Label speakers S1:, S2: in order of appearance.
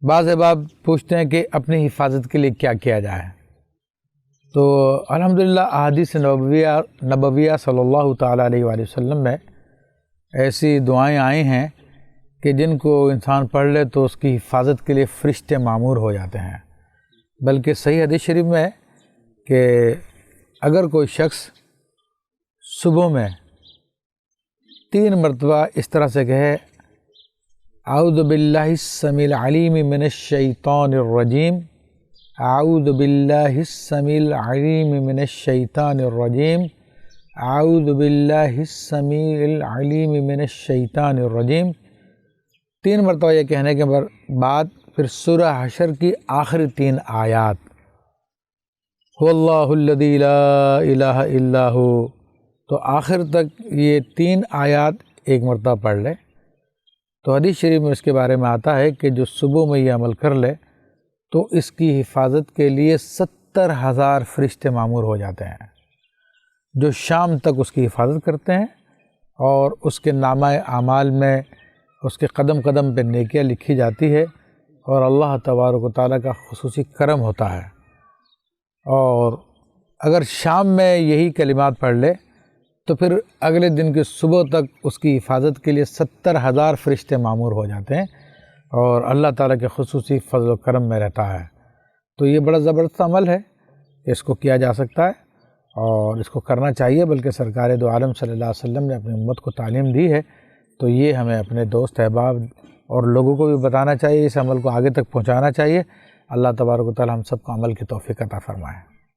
S1: بعض احباب پوچھتے ہیں کہ اپنی حفاظت کے لیے کیا کیا جائے، تو الحمدللہ احادیث نبویہ صلی اللہ تعالیٰ علیہ وآلہ وسلم میں ایسی دعائیں آئی ہیں کہ جن کو انسان پڑھ لے تو اس کی حفاظت کے لیے فرشتے معمور ہو جاتے ہیں۔ بلکہ صحیح حدیث شریف میں کہ اگر کوئی شخص صبح میں 3 مرتبہ اس طرح سے کہے اعوذ باللہ السمیع العلیم من الشیطان الرجیم، اعوذ باللہ السمیع العلیم من الشیطان الرجیم، اعوذ باللہ السمیع العلیم من الشیطان الرجیم، 3 مرتبہ یہ کہنے کے بعد پھر سورہ حشر کی آخری 3 آیات هو اللہ الذی لا الہ الا ہو، تو آخر تک یہ 3 آیات ایک مرتبہ پڑھ لے۔ تو حدیث شریف میں اس کے بارے میں آتا ہے کہ جو صبح میں یہ عمل کر لے تو اس کی حفاظت کے لیے 70,000 فرشتے معمور ہو جاتے ہیں، جو شام تک اس کی حفاظت کرتے ہیں، اور اس کے نامہ اعمال میں اس کے قدم قدم پہ نیکیاں لکھی جاتی ہے، اور اللہ تبارک و تعالیٰ کا خصوصی کرم ہوتا ہے۔ اور اگر شام میں یہی کلمات پڑھ لے تو پھر اگلے دن کی صبح تک اس کی حفاظت کے لیے 70,000 فرشتے معمور ہو جاتے ہیں، اور اللہ تعالیٰ کے خصوصی فضل و کرم میں رہتا ہے۔ تو یہ بڑا زبردست عمل ہے، اس کو کیا جا سکتا ہے اور اس کو کرنا چاہیے، بلکہ سرکار دو عالم صلی اللہ علیہ وسلم نے اپنی امت کو تعلیم دی ہے، تو یہ ہمیں اپنے دوست احباب اور لوگوں کو بھی بتانا چاہیے، اس عمل کو آگے تک پہنچانا چاہیے۔ اللہ تبارک و تعالیٰ ہم سب کو عمل کی توفیق عطا فرمائے۔